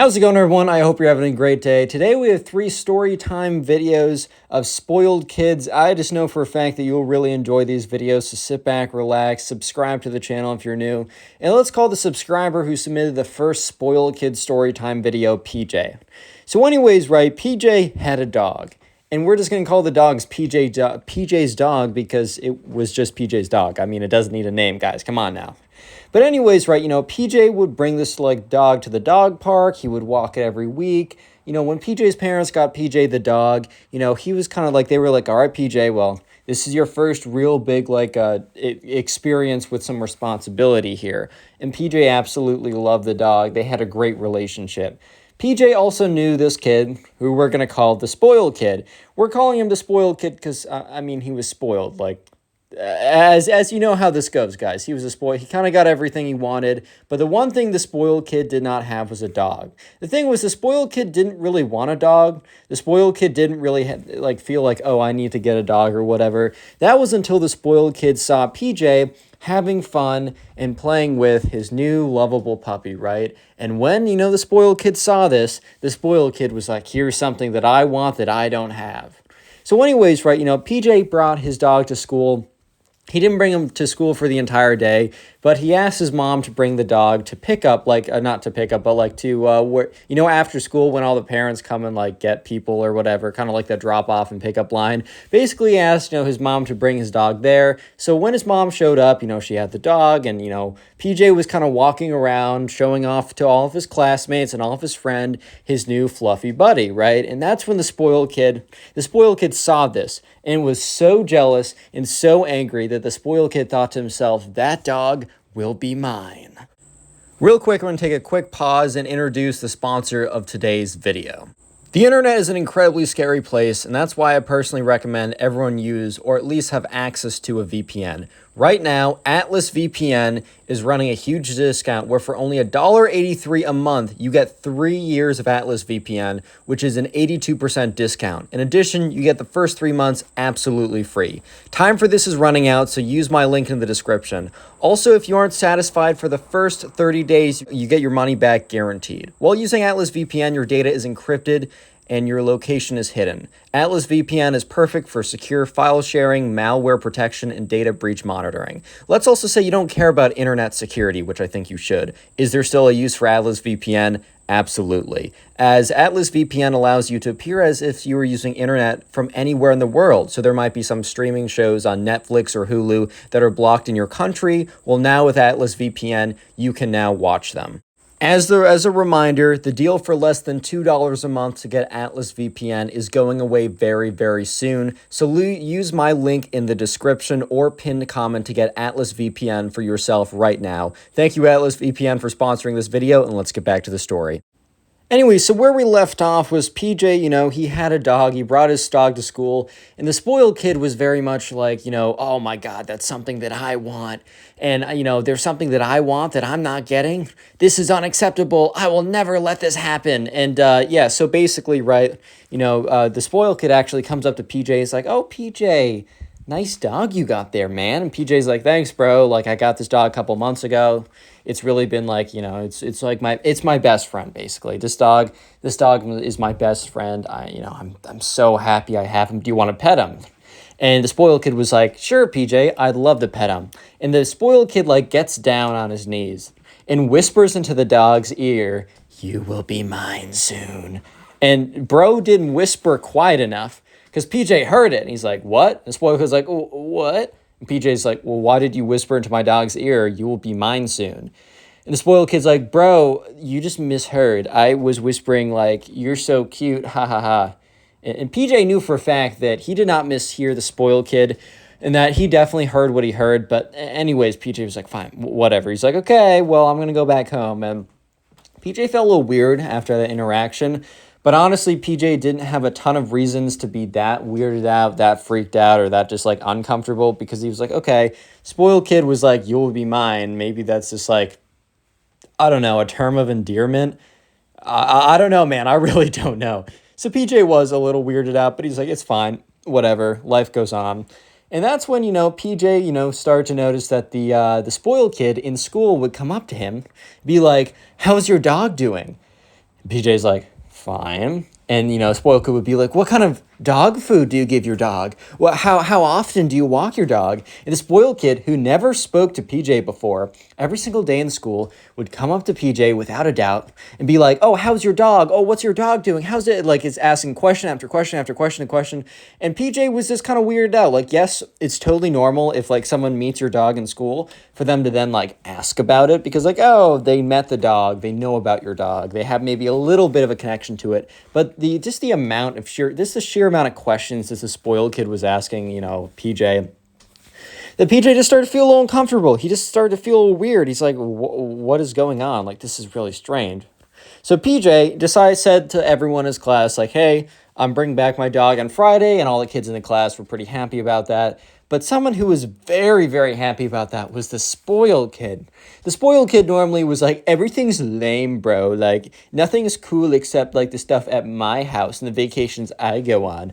How's it going, everyone? I hope you're having a great day. Today we have 3 story time videos of spoiled kids. I just know for a fact that you'll really enjoy these videos, so sit back, relax, subscribe to the channel if you're new. And let's call the subscriber who submitted the first spoiled kid story time video PJ. So anyways, right, PJ had a dog. And we're just going to call the dogs PJ's dog because it was just PJ's dog. I mean, it doesn't need a name, guys. Come on now. But anyways, right, PJ would bring this dog to the dog park. He would walk it every week. When PJ's parents got PJ the dog, he was kind of like, they were like, all right, PJ, well, this is your first real big experience with some responsibility here. And PJ absolutely loved the dog. They had a great relationship. PJ also knew this kid, who we're going to call the spoiled kid. We're calling him the spoiled kid because, he was spoiled, as you know how this goes, guys. He was a spoiled. He kind of got everything he wanted, but the one thing the spoiled kid did not have was a dog. The thing was, the spoiled kid didn't really want a dog. The spoiled kid didn't really feel like, oh, I need to get a dog or whatever. That was until the spoiled kid saw PJ having fun and playing with his new lovable puppy, right? And when, the spoiled kid saw this, the spoiled kid was like, here's something that I want that I don't have. So anyways, right, PJ brought his dog to school. He didn't bring him to school for the entire day, but he asked his mom to bring the dog to pick up, not to pick up, but to, after school when all the parents come and get people or whatever, kind of like the drop off and pick up line. Basically asked, his mom to bring his dog there. So when his mom showed up, she had the dog and, PJ was kind of walking around showing off to all of his classmates and all of his friend, his new fluffy buddy, right? And that's when the spoiled kid saw this and was so jealous and so angry that the spoiled kid thought to himself, that dog will be mine. Real quick, I'm going to take a quick pause and introduce the sponsor of today's video. The internet is an incredibly scary place, and that's why I personally recommend everyone use or at least have access to a VPN. Right now, Atlas VPN is running a huge discount where for only $1.83 a month, you get 3 years of Atlas VPN, which is an 82% discount. In addition, you get the first 3 months absolutely free. Time for this is running out, so use my link in the description. Also, if you aren't satisfied for the first 30 days, you get your money back guaranteed. While using Atlas VPN, your data is encrypted and your location is hidden. Atlas VPN is perfect for secure file sharing, malware protection, and data breach monitoring. Let's also say you don't care about internet security, which I think you should. Is there still a use for Atlas VPN? Absolutely. As Atlas VPN allows you to appear as if you were using internet from anywhere in the world. So there might be some streaming shows on Netflix or Hulu that are blocked in your country. Well, now with Atlas VPN, you can now watch them. As a reminder, the deal for less than $2 a month to get Atlas VPN is going away very, very soon. So use my link in the description or pinned comment to get Atlas VPN for yourself right now. Thank you, Atlas VPN, for sponsoring this video, and let's get back to the story. Anyway, so where we left off was PJ, he had a dog, he brought his dog to school, and the spoiled kid was very much like, oh my God, that's something that I want, and, there's something that I want that I'm not getting. This is unacceptable. I will never let this happen. And, so basically, right, the spoiled kid actually comes up to PJ, he's like, oh, PJ, nice dog you got there, man. And PJ's like, thanks, bro. I got this dog a couple months ago. It's really been it's my best friend, basically. This dog is my best friend. I'm so happy I have him. Do you want to pet him? And the spoiled kid was like, sure, PJ, I'd love to pet him. And the spoiled kid gets down on his knees and whispers into the dog's ear, you will be mine soon. And bro didn't whisper quiet enough because PJ heard it. And he's like, what? And the spoiled kid's like, what? And PJ's like, well, why did you whisper into my dog's ear, you will be mine soon? And the spoiled kid's like, bro, you just misheard. I was whispering you're so cute, ha ha ha. And PJ knew for a fact that he did not mishear the spoiled kid and that he definitely heard what he heard. But anyways, PJ was like, fine, whatever. He's like, okay, well, I'm going to go back home. And PJ felt a little weird after that interaction. But honestly, PJ didn't have a ton of reasons to be that weirded out, that freaked out, or that just uncomfortable, because he was like, okay, spoiled kid was like, you'll be mine. Maybe that's just I don't know, a term of endearment. I don't know, man. I really don't know. So PJ was a little weirded out, but he's like, it's fine, whatever, life goes on. And that's when, PJ, started to notice that the spoiled kid in school would come up to him, be like, how's your dog doing? PJ's like, fine. And, Spoiled Kid would be like, what kind of dog food do you give your dog? Well, how often do you walk your dog? And the Spoiled Kid, who never spoke to PJ before, every single day in school would come up to PJ without a doubt and be like, oh, how's your dog? Oh, what's your dog doing? How's it? Like, it's asking question after question after question and question. And PJ was just kind of weirded out. Like, yes, it's totally normal if, like, someone meets your dog in school for them to then, like, ask about it because, like, oh, they met the dog. They know about your dog. They have maybe a little bit of a connection to it. But the amount of the sheer amount of questions that the Spoiled Kid was asking, PJ, that PJ just started to feel a little uncomfortable. He just started to feel a little weird. He's like, what is going on? Like, this is really strange. So PJ said to everyone in his class, like, hey, I'm bringing back my dog on Friday, and all the kids in the class were pretty happy about that. But someone who was very, very happy about that was the Spoiled Kid. The Spoiled Kid normally was like, everything's lame, bro. Like, nothing's cool except, like, the stuff at my house and the vacations I go on.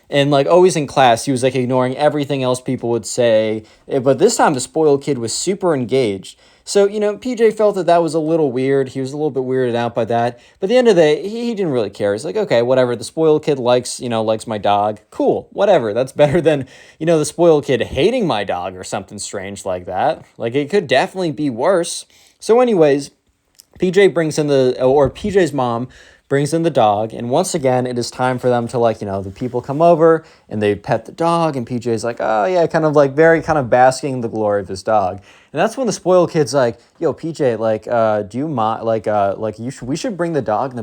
And, like, always in class, he was, like, ignoring everything else people would say. But this time, the Spoiled Kid was super engaged. So, PJ felt that was a little weird. He was a little bit weirded out by that. But at the end of the day, he didn't really care. He's like, okay, whatever. The Spoiled Kid likes my dog. Cool, whatever. That's better than, the Spoiled Kid hating my dog or something strange like that. Like, it could definitely be worse. So anyways, PJ's mom brings in the dog, and once again, it is time for them to, like, the people come over, and they pet the dog, and PJ's like, oh, yeah, kind of, like, very kind of basking in the glory of his dog. And that's when the Spoiled Kid's like, yo, PJ, like, do you mind, we should bring the dog in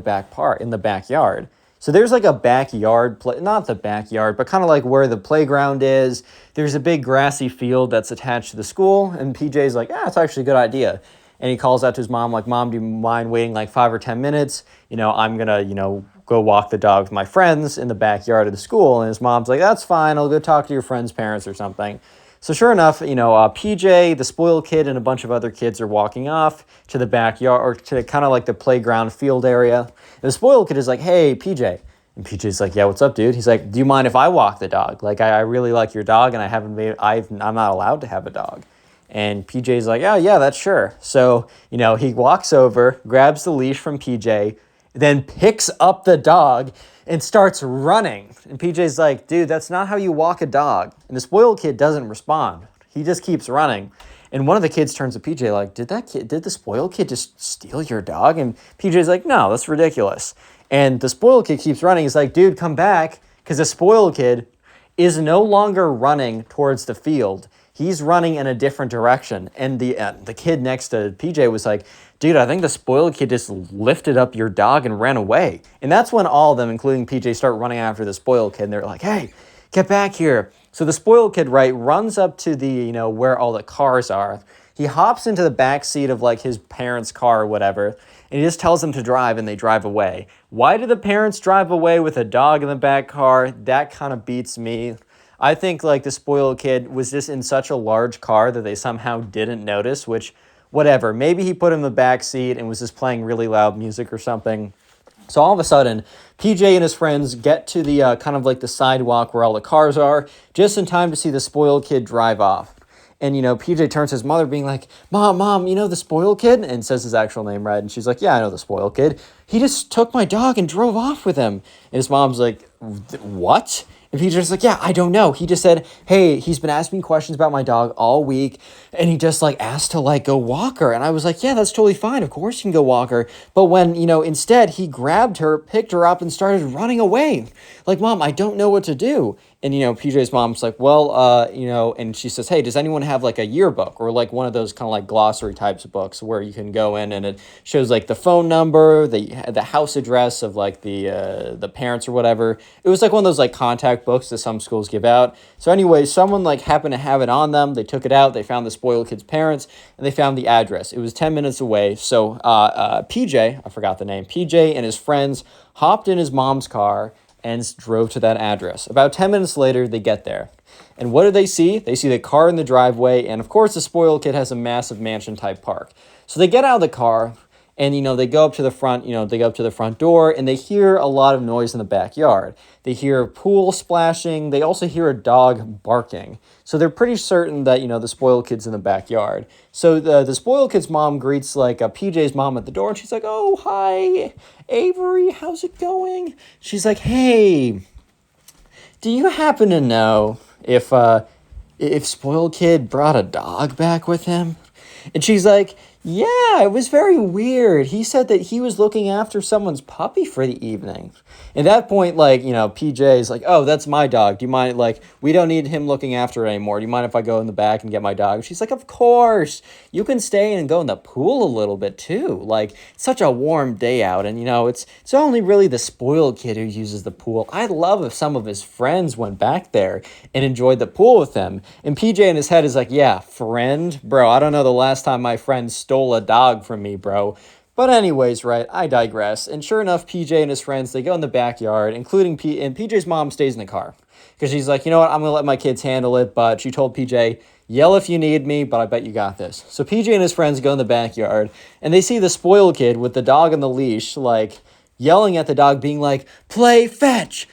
the backyard. So there's, like, a backyard, not the backyard, but kind of, like, where the playground is. There's a big grassy field that's attached to the school, and PJ's like, it's actually a good idea. And he calls out to his mom, like, Mom, do you mind waiting like 5 or 10 minutes? I'm going to, go walk the dog with my friends in the backyard of the school. And his mom's like, that's fine. I'll go talk to your friend's parents or something. So sure enough, PJ, the Spoiled Kid, and a bunch of other kids are walking off to the backyard or to kind of like the playground field area. And the Spoiled Kid is like, hey, PJ. And PJ's like, yeah, what's up, dude? He's like, do you mind if I walk the dog? Like, I really like your dog, and I'm not allowed to have a dog. And PJ's like, oh, yeah, that's sure. So, he walks over, grabs the leash from PJ, then picks up the dog and starts running. And PJ's like, dude, that's not how you walk a dog. And the Spoiled Kid doesn't respond. He just keeps running. And one of the kids turns to PJ like, did the Spoiled Kid just steal your dog? And PJ's like, no, that's ridiculous. And the Spoiled Kid keeps running. He's like, dude, come back. Because the Spoiled Kid is no longer running towards the field. He's running in a different direction. And the kid next to PJ was like, dude, I think the Spoiled Kid just lifted up your dog and ran away. And that's when all of them, including PJ, start running after the Spoiled Kid. And they're like, hey, get back here. So the Spoiled Kid, right, runs up to the, where all the cars are. He hops into the back seat of, like, his parents' car or whatever, and he just tells them to drive, and they drive away. Why do the parents drive away with a dog in the back car? That kind of beats me. I think, like, the Spoiled Kid was just in such a large car that they somehow didn't notice, which, whatever. Maybe he put him in the back seat and was just playing really loud music or something. So all of a sudden, PJ and his friends get to the kind of like the sidewalk where all the cars are, just in time to see the Spoiled Kid drive off. And, PJ turns to his mother being like, Mom, the Spoiled Kid? And says his actual name, right? And she's like, yeah, I know the Spoiled Kid. He just took my dog and drove off with him. And his mom's like, what? And PJ's like, yeah, I don't know. He just said, hey, he's been asking me questions about my dog all week, and he just, like, asked to, like, go walk her. And I was like, yeah, that's totally fine. Of course you can go walk her. But when, instead he grabbed her, picked her up, and started running away. Like, Mom, I don't know what to do. And, PJ's mom's like, well, and she says, hey, does anyone have, like, a yearbook or, like, one of those kind of, like, glossary types of books where you can go in and it shows, like, the phone number, the house address of, like, the parents or whatever. It was, like, one of those, like, contact books that some schools give out. So anyway, someone, like, happened to have it on them. They took it out. They found the Spoiled Kid's parents, and they found the address. It was 10 minutes away. So PJ, I forgot the name, PJ and his friends hopped in his mom's car and drove to that address. About 10 minutes later, they get there. And what do they see? They see the car in the driveway, and of course the Spoiled Kid has a massive mansion-type park. So they get out of the car, And, they go up to the front, they go up to the front door and they hear a lot of noise in the backyard. They hear a pool splashing. They also hear a dog barking. So they're pretty certain that, the spoiled kid's in the backyard. So the spoiled kid's mom greets PJ's mom at the door and she's like, "Oh, hi, Avery, how's it going?" She's like, "Hey, do you happen to know if spoiled kid brought a dog back with him?" And she's like, "Yeah, it was very weird. He said that he was looking after someone's puppy for the evening." At that point, PJ's like, "Oh, that's my dog. Do you mind, we don't need him looking after it anymore. Do you mind if I go in the back and get my dog?" She's like, "Of course. You can stay and go in the pool a little bit too. It's such a warm day out. And, it's only really the spoiled kid who uses the pool. I'd love if some of his friends went back there and enjoyed the pool with him." And PJ in his head is like, "Yeah, friend? Bro, I don't know the last time my friend stole a dog from me, bro." But anyways, right, I digress. And sure enough, PJ and his friends, they go in the backyard, including and PJ's mom stays in the car. Because she's like, "You know what, I'm going to let my kids handle it." But she told PJ, "Yell if you need me, but I bet you got this." So PJ and his friends go in the backyard, and they see the spoiled kid with the dog on the leash, yelling at the dog, being like, play fetch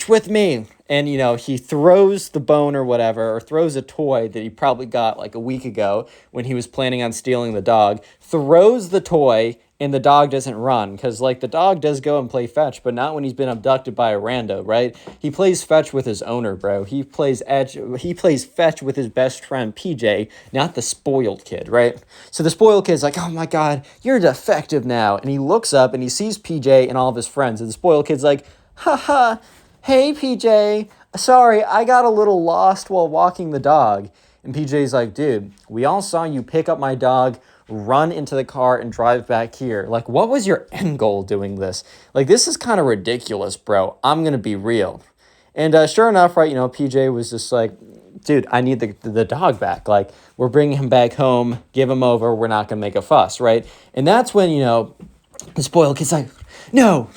with me." And, he throws the bone or whatever, or throws a toy that he probably got a week ago when he was planning on stealing the dog, throws the toy, and the dog doesn't run. Because, the dog does go and play fetch, but not when he's been abducted by a rando, right? He plays fetch with his owner, bro. He plays fetch with his best friend, PJ, not the spoiled kid, right? So the spoiled kid's like, "Oh my God, you're defective now." And he looks up and he sees PJ and all of his friends. And the spoiled kid's like, "Haha, hey, PJ, sorry, I got a little lost while walking the dog." And PJ's like, "Dude, we all saw you pick up my dog, run into the car, and drive back here. What was your end goal doing this? This is kind of ridiculous, bro. I'm going to be real." And sure enough, right, PJ was just like, "Dude, I need the dog back. We're bringing him back home, give him over, we're not going to make a fuss," right? And that's when, the spoiled kid's like, "No,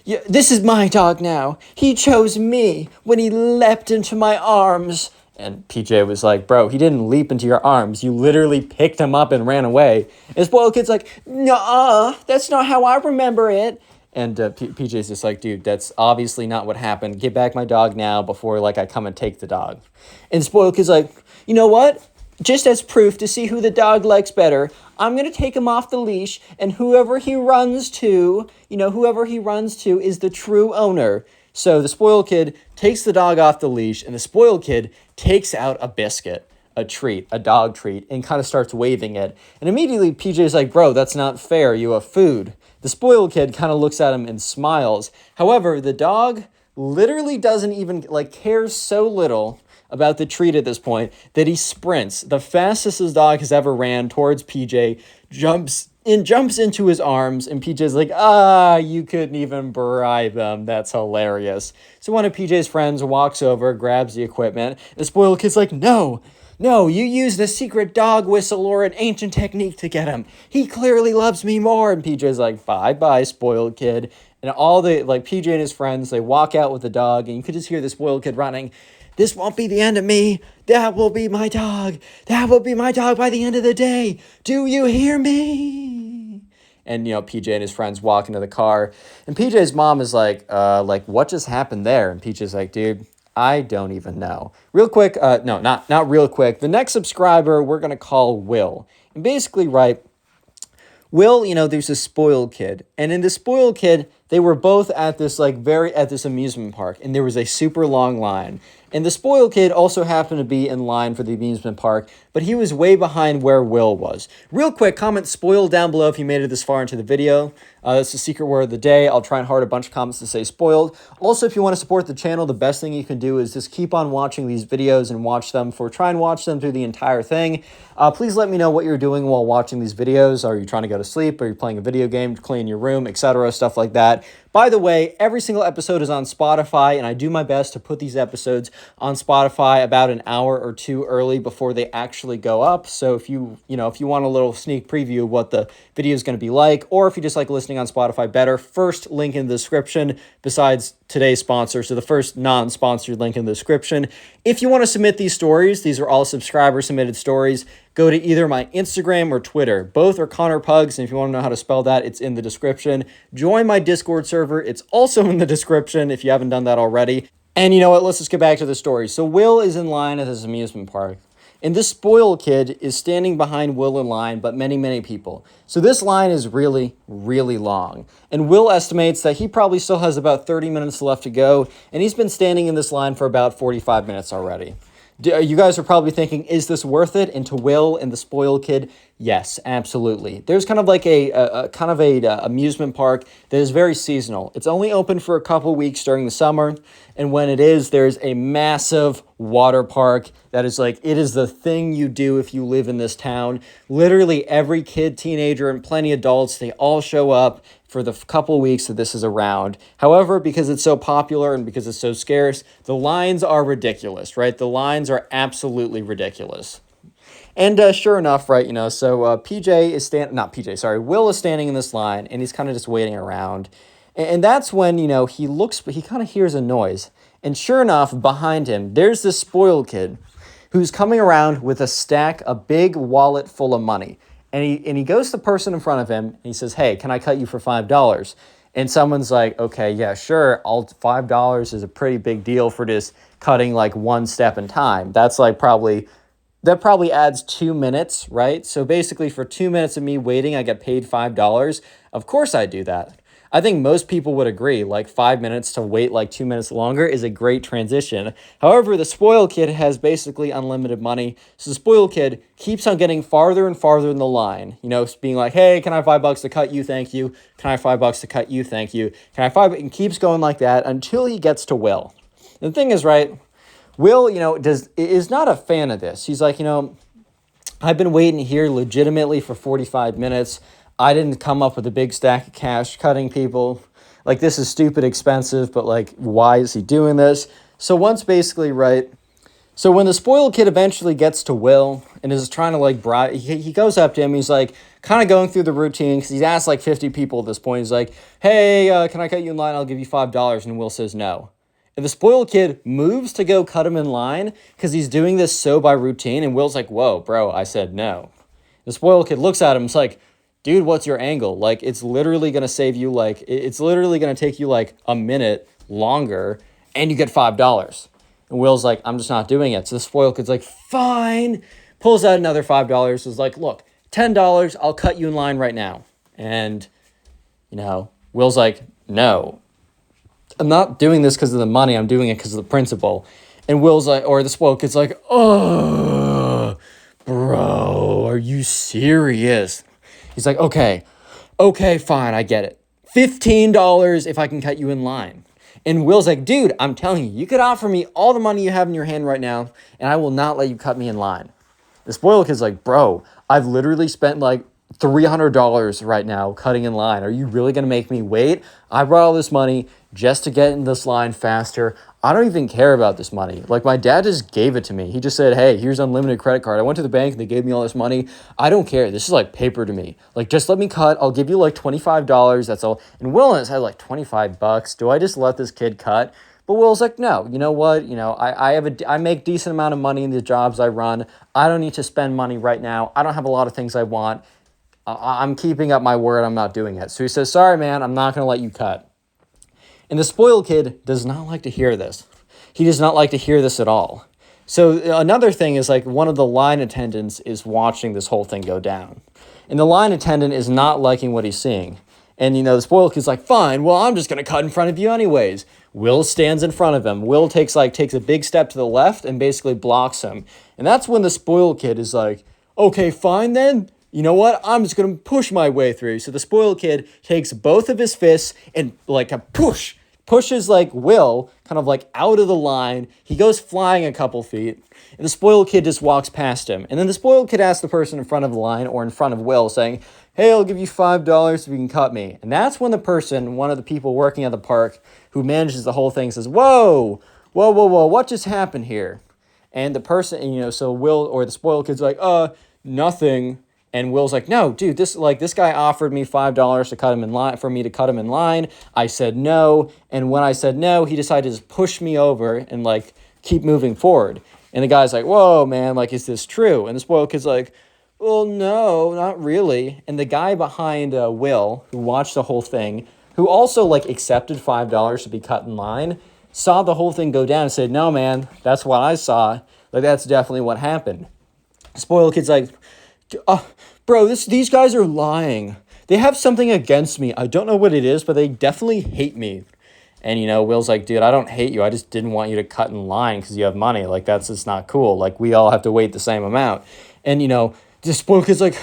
yeah, this is my dog now. He chose me when he leapt into my arms." And PJ was like, "Bro, he didn't leap into your arms. You literally picked him up and ran away." And spoiled kid's like, "Nuh-uh, that's not how I remember it." And PJ's just like, "Dude, that's obviously not what happened. Get back my dog now before I come and take the dog." And spoiled kid's like, "You know what? Just as proof to see who the dog likes better, I'm going to take him off the leash, and whoever he runs to is the true owner." So the spoiled kid takes the dog off the leash, and the spoiled kid takes out a biscuit, a treat, a dog treat, and kind of starts waving it. And immediately PJ's like, "Bro, that's not fair. You have food." The spoiled kid kind of looks at him and smiles. However, the dog literally doesn't even, cares so little about the treat at this point that he sprints the fastest his dog has ever ran towards PJ, jumps into his arms, and PJ's like, "You couldn't even bribe him. That's hilarious." So one of PJ's friends walks over, grabs the equipment. The spoiled kid's like, "No, you used a secret dog whistle or an ancient technique to get him. He clearly loves me more." And PJ's like, "Bye, spoiled kid." And all the, PJ and his friends, they walk out with the dog, and you could just hear the spoiled kid running, "This won't be the end of me. That will be my dog. That will be my dog by the end of the day. Do you hear me?" And, PJ and his friends walk into the car. And PJ's mom is like, "What just happened there?" And PJ's like, "Dude, I don't even know." Real quick, no, not real quick. The next subscriber we're going to call Will. And basically, right, Will, there's a spoiled kid. And in the spoiled kid, they were both at this at this amusement park, and there was a super long line. And the spoiled kid also happened to be in line for the amusement park, but he was way behind where Will was. Real quick, comment spoiled down below if you made it this far into the video. That's the secret word of the day. I'll try and heart a bunch of comments to say spoiled. Also, if you want to support the channel, the best thing you can do is just keep on watching these videos and try and watch them through the entire thing. Please let me know what you're doing while watching these videos. Are you trying to go to sleep? Are you playing a video game, clean your room, etc., stuff like that. By the way, every single episode is on Spotify, and I do my best to put these episodes on Spotify about an hour or two early before they actually go up. So if you want a little sneak preview of what the video is going to be like, or if you just like listening on Spotify better, first link in the description besides today's sponsor. So the first non-sponsored link in the description. If you want to submit these stories, these are all subscriber submitted stories. go to either my Instagram or Twitter. Both are Connor Pugs, and if you want to know how to spell that, it's in the description. Join my Discord server. It's also in the description if you haven't done that already. And you know what? Let's just get back to the story. So Will is in line at this amusement park. And this spoiled kid is standing behind Will in line, but many, many people. So this line is really, really long. And Will estimates that he probably still has about 30 minutes left to go, and he's been standing in this line for about 45 minutes already. You guys are probably thinking, is this worth it? And to Will and the spoiled kid, yes, absolutely. There's kind of like a amusement park that is very seasonal. It's only open for a couple weeks during the summer, and when it is, there's a massive water park that is like, it is the thing you do if you live in this town. Literally every kid, teenager, and plenty of adults, they all show up for the couple weeks that this is around. However, because it's so popular and because it's so scarce, the lines are ridiculous, right? The lines are absolutely ridiculous. And sure enough, right, so Will is standing in this line, and he's kind of just waiting around. And that's when, he kind of hears a noise. And sure enough, behind him, there's this spoiled kid who's coming around with a big wallet full of money. And he goes to the person in front of him, and he says, hey, can I cut you for $5? And someone's like, okay, yeah, sure. $5 is a pretty big deal for just cutting like one step in time. That's like that probably adds 2 minutes, right? So basically for 2 minutes of me waiting, I get paid $5. Of course I do that. I think most people would agree, like 5 minutes to wait like 2 minutes longer is a great transition. However, the spoiled kid has basically unlimited money. So the spoiled kid keeps on getting farther and farther in the line, being like, hey, can I have $5 to cut you? Thank you. Can I have $5 to cut you? Thank you. Can I have $5? And keeps going like that until he gets to Will. And the thing is, right, Will, is not a fan of this. He's like, I've been waiting here legitimately for 45 minutes. I didn't come up with a big stack of cash cutting people. Like, this is stupid expensive, but like, why is he doing this? So when the spoiled kid eventually gets to Will and is trying to like bribe, he goes up to him. He's like kind of going through the routine because he's asked like 50 people at this point. He's like, hey, can I cut you in line? I'll give you $5. And Will says no. And the spoiled kid moves to go cut him in line because he's doing this so by routine. And Will's like, whoa, bro, I said no. The spoiled kid looks at him. It's like, dude, what's your angle? Like, it's literally going to save you, like, it's literally going to take you, like, a minute longer, and you get $5. And Will's like, I'm just not doing it. So the spoiled kid's like, fine. Pulls out another $5. Is like, look, $10, I'll cut you in line right now. And, Will's like, no. I'm not doing this because of the money. I'm doing it because of the principle. And Will's like, or the spoiled kid's like, oh, bro, are you serious? He's like, okay, fine, I get it. $15 if I can cut you in line. And Will's like, dude, I'm telling you, you could offer me all the money you have in your hand right now, and I will not let you cut me in line. The spoiled kid's like, bro, I've literally spent like $300 right now cutting in line. Are you really going to make me wait? I brought all this money just to get in this line faster. I don't even care about this money. Like, my dad just gave it to me. He just said, hey, here's unlimited credit card. I went to the bank and they gave me all this money. I don't care. This is like paper to me. Like, just let me cut. I'll give you like $25. That's all. And Will has had like $25. Do I just let this kid cut? But Will's like, no, you know what? I make decent amount of money in the jobs I run. I don't need to spend money right now. I don't have a lot of things I want. I'm keeping up my word. I'm not doing it. So he says, sorry, man, I'm not going to let you cut. And the spoiled kid does not like to hear this. He does not like to hear this at all. So another thing is, like, one of the line attendants is watching this whole thing go down. And the line attendant is not liking what he's seeing. And, the spoiled kid's like, fine, well, I'm just going to cut in front of you anyways. Will stands in front of him. Will takes a big step to the left and basically blocks him. And that's when the spoiled kid is like, okay, fine then. You know what? I'm just going to push my way through. So the spoiled kid takes both of his fists and like a pushes like Will kind of like out of the line. He goes flying a couple feet and the spoiled kid just walks past him. And then the spoiled kid asks the person in front of the line or in front of Will saying, hey, I'll give you $5 if you can cut me. And that's when the person, one of the people working at the park who manages the whole thing says, whoa, what just happened here? And the person, so Will or the spoiled kid's like, nothing. And Will's like, no, dude, this guy offered me $5 to cut him in line, for me to cut him in line. I said no. And when I said no, he decided to just push me over and like keep moving forward. And the guy's like, whoa, man, like, is this true? And the spoiled kid's like, well, no, not really. And the guy behind Will, who watched the whole thing, who also like accepted $5 to be cut in line, saw the whole thing go down and said, no, man, that's what I saw. Like, that's definitely what happened. Spoiled kid's like, bro, these guys are lying. They have something against me. I don't know what it is, but they definitely hate me. And, Will's like, dude, I don't hate you. I just didn't want you to cut in line because you have money. Like, that's just not cool. Like, we all have to wait the same amount. And, the spoiled kid's like,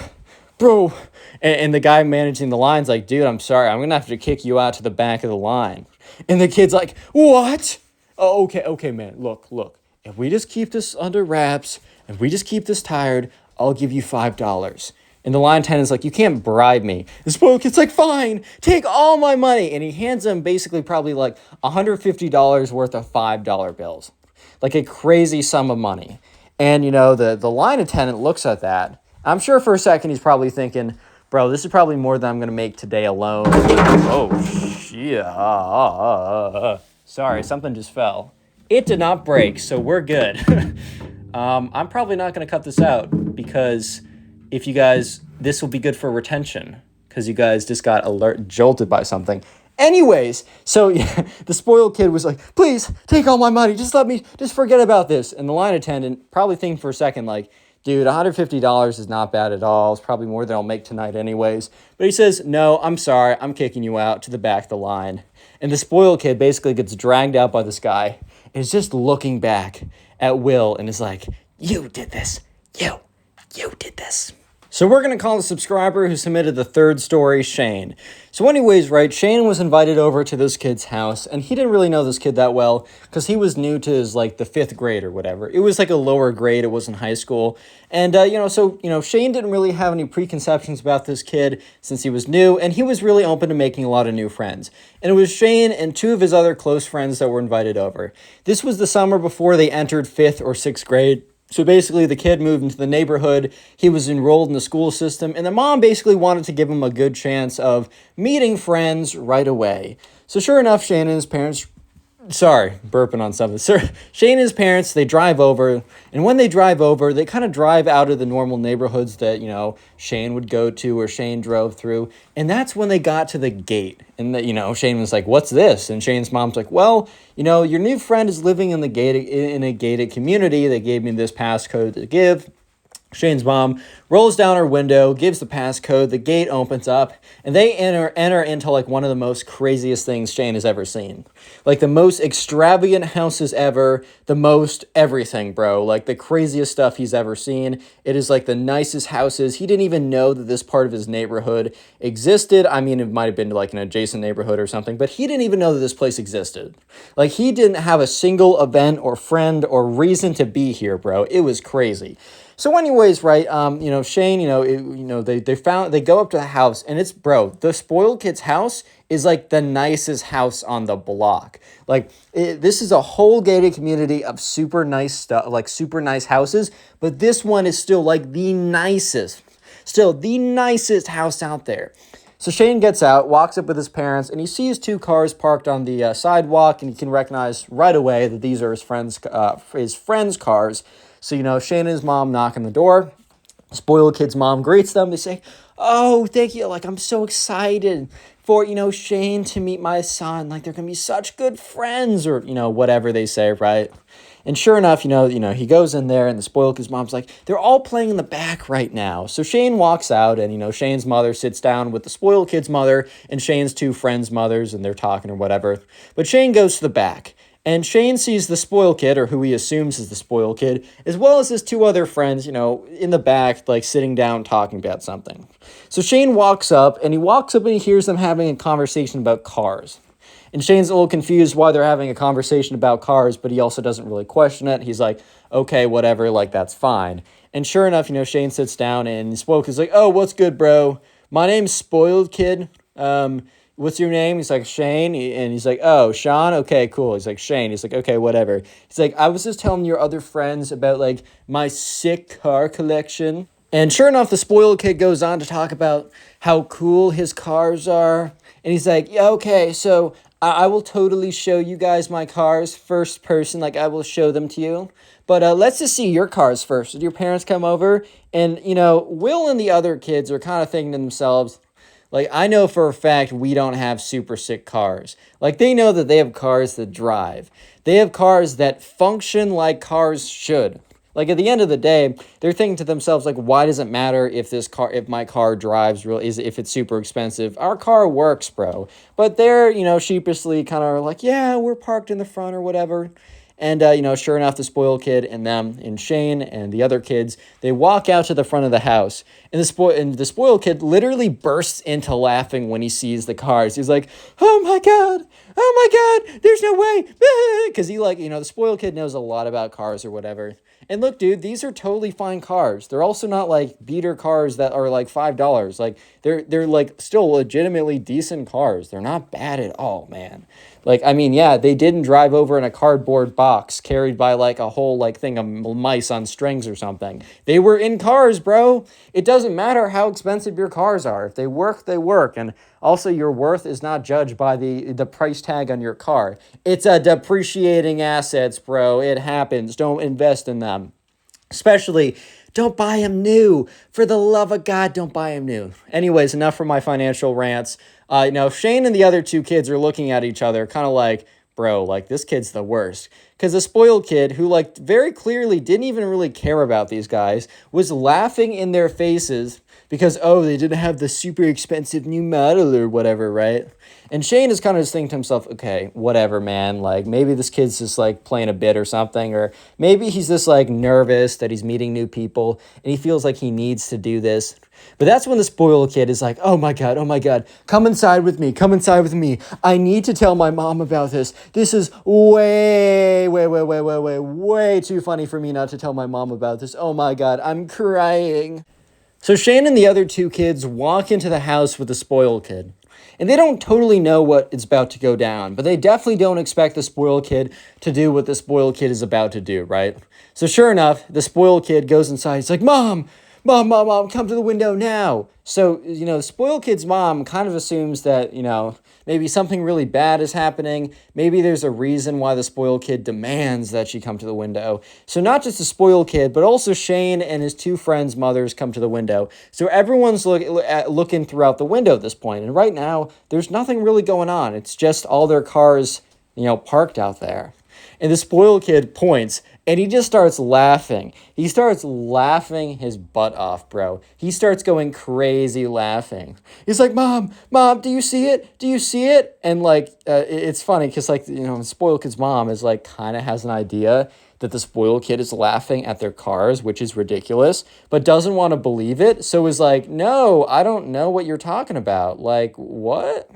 bro. And the guy managing the line's like, dude, I'm sorry. I'm going to have to kick you out to the back of the line. And the kid's like, what? Oh, okay, man. Look. If we just keep this under wraps, if we just keep this tired, I'll give you $5. And the line attendant's like, you can't bribe me. The spoiled kid's like, fine, take all my money. And he hands him basically probably like $150 worth of $5 bills. Like a crazy sum of money. And, the line attendant looks at that. I'm sure for a second he's probably thinking, bro, this is probably more than I'm going to make today alone. Oh, shit. Sorry, something just fell. It did not break, so we're good. I'm probably not going to cut this out because if you guys, this will be good for retention because you guys just got jolted by something. Anyways, so yeah, the spoiled kid was like, please take all my money. Just forget about this. And the line attendant probably thinking for a second like, dude, $150 is not bad at all. It's probably more than I'll make tonight anyways. But he says, no, I'm sorry. I'm kicking you out to the back of the line. And the spoiled kid basically gets dragged out by this guy and is just looking back at Will and is like, you did this. You did this. So we're going to call the subscriber who submitted the third story Shane. So anyways, right, Shane was invited over to this kid's house, and he didn't really know this kid that well because he was new to his, like, the 5th grade or whatever. It was like a lower grade. It wasn't high school. And, Shane didn't really have any preconceptions about this kid since he was new, and he was really open to making a lot of new friends. And it was Shane and 2 of his other close friends that were invited over. This was the summer before they entered 5th or 6th grade. So basically, the kid moved into the neighborhood, he was enrolled in the school system, and the mom basically wanted to give him a good chance of meeting friends right away. So sure enough, Shane and his parents, burping on something. Shane and his parents, they drive over, and when they drive over, they kind of drive out of the normal neighborhoods that, Shane would go to or Shane drove through, and that's when they got to the gate. And, Shane was like, what's this? And Shane's mom's like, well, your new friend is living in a gated community. They gave me this passcode to give. Shane's mom rolls down her window, gives the passcode, the gate opens up, and they enter into like one of the most craziest things Shane has ever seen. Like the most extravagant houses ever, the most everything, bro. Like the craziest stuff he's ever seen. It is like the nicest houses. He didn't even know that this part of his neighborhood existed. I mean, it might have been like an adjacent neighborhood or something, but he didn't even know that this place existed. Like he didn't have a single event or friend or reason to be here, bro. It was crazy. So anyways, right, Shane, they go up to the house, and it's, bro, the spoiled kid's house is like the nicest house on the block. Like, this is a whole gated community of super nice stuff, like super nice houses, but this one is still like the nicest house out there. So Shane gets out, walks up with his parents, and he sees 2 cars parked on the sidewalk, and he can recognize right away that these are his friends' cars. So, Shane and his mom knock on the door. Spoiled kid's mom greets them. They say, oh, thank you. Like, I'm so excited for, Shane to meet my son. Like, they're going to be such good friends or, whatever they say, right? And sure enough, he goes in there and the spoiled kid's mom's like, they're all playing in the back right now. So Shane walks out and, Shane's mother sits down with the spoiled kid's mother and Shane's 2 friends' mothers and they're talking or whatever. But Shane goes to the back. And Shane sees the spoiled kid, or who he assumes is the spoiled kid, as well as his 2 other friends, in the back, like sitting down talking about something. So Shane walks up and he hears them having a conversation about cars. And Shane's a little confused why they're having a conversation about cars, but he also doesn't really question it. He's like, okay, whatever, like that's fine. And sure enough, Shane sits down and the spoiled kid's like, oh, what's good, bro? My name's Spoiled Kid. What's your name? He's like, Shane. And he's like, oh, Sean? Okay, cool. He's like, Shane. He's like, okay, whatever. He's like, I was just telling your other friends about, like, my sick car collection. And sure enough, the spoiled kid goes on to talk about how cool his cars are. And he's like, yeah, okay, so I will totally show you guys my cars first person, like I will show them to you. But let's just see your cars first. Did your parents come over? And, Will and the other kids are kind of thinking to themselves, like, I know for a fact we don't have super sick cars. Like, they know that they have cars that drive. They have cars that function like cars should. Like, at the end of the day, they're thinking to themselves, like, why does it matter if my car drives if it's super expensive? Our car works, bro. But they're, sheepishly kind of like, yeah, we're parked in the front or whatever. And, sure enough, the spoiled kid and them and Shane and the other kids, they walk out to the front of the house. And the spoiled kid literally bursts into laughing when he sees the cars. He's like, oh my God, there's no way. Because the spoiled kid knows a lot about cars or whatever. And look, dude, these are totally fine cars. They're also not like beater cars that are like $5. Like they're like still legitimately decent cars. They're not bad at all, man. Like, I mean, yeah, they didn't drive over in a cardboard box carried by like a whole like thing of mice on strings or something. They were in cars, bro. It doesn't matter how expensive your cars are. If they work, they work. And also, your worth is not judged by the price tag on your car. It's a depreciating assets, bro. It happens. Don't invest in them. Especially, don't buy them new. For the love of God, don't buy them new. Anyways, enough from my financial rants. Shane and the other two kids are looking at each other kind of like, bro, like, this kid's the worst. Because the spoiled kid, who, like, very clearly didn't even really care about these guys, was laughing in their faces because, oh, they didn't have the super expensive new model or whatever, right? And Shane is kind of just thinking to himself, okay, whatever, man. Like, maybe this kid's just, like, playing a bit or something. Or maybe he's just, like, nervous that he's meeting new people and he feels like he needs to do this. But that's when the spoiled kid is like, oh my God, come inside with me. I need to tell my mom about this. This is way too funny for me not to tell my mom about this. Oh my God, I'm crying. So Shane and the other two kids walk into the house with the spoiled kid. And they don't totally know what is about to go down, but they definitely don't expect the spoiled kid to do what the spoiled kid is about to do, right? So sure enough, the spoiled kid goes inside. He's like, Mom, come to the window now. So, the spoiled kid's mom kind of assumes that, maybe something really bad is happening. Maybe there's a reason why the spoiled kid demands that she come to the window. So not just the spoiled kid, but also Shane and his two friends' mothers come to the window. So everyone's looking throughout the window at this point. And right now, there's nothing really going on. It's just all their cars, parked out there. And the spoiled kid points, and he just starts laughing. He starts laughing his butt off, bro. He starts going crazy laughing. He's like, Mom, do you see it? Do you see it? And, it's funny because, the spoiled kid's mom is, kind of has an idea that the spoiled kid is laughing at their cars, which is ridiculous, but doesn't want to believe it. So is like, no, I don't know what you're talking about. Like, what?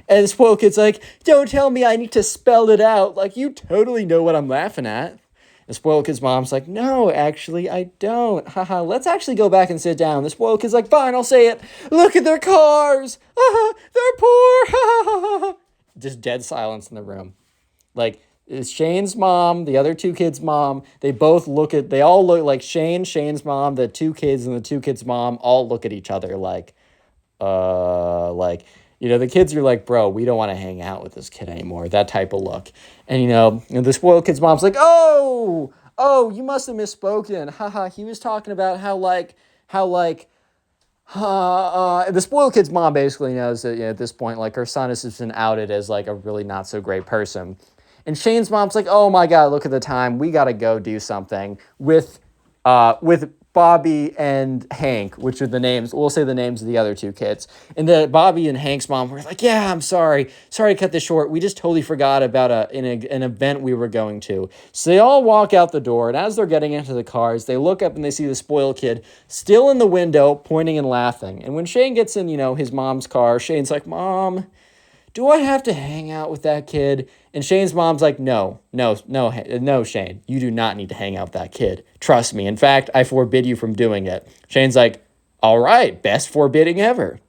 And the spoiled kid's like, don't tell me, I need to spell it out. Like, you totally know what I'm laughing at. The spoiled kid's mom's like, no, actually, I don't. Haha, let's actually go back and sit down. The spoiled kid's like, fine, I'll say it. Look at their cars. They're poor. Just dead silence in the room. Like, it's Shane's mom, the other two kids' mom. They all look like Shane's mom, the two kids and the two kids' mom all look at each other the kids are like, bro, we don't want to hang out with this kid anymore. That type of look. And, the spoiled kid's mom's like, oh, you must have misspoken. Haha, he was talking about the spoiled kid's mom basically knows that, at this point, her son has just been outed as, a really not so great person. And Shane's mom's like, oh my God, look at the time. We got to go do something with Bobby and Hank, which are the names. We'll say the names of the other two kids. And the Bobby and Hank's mom were like, yeah, I'm sorry. Sorry to cut this short. We just totally forgot about an event we were going to. So they all walk out the door. And as they're getting into the cars, they look up and they see the spoiled kid still in the window, pointing and laughing. And when Shane gets in, his mom's car, Shane's like, Mom, do I have to hang out with that kid? And Shane's mom's like, no, Shane, you do not need to hang out with that kid. Trust me. In fact, I forbid you from doing it. Shane's like, all right, best forbidding ever.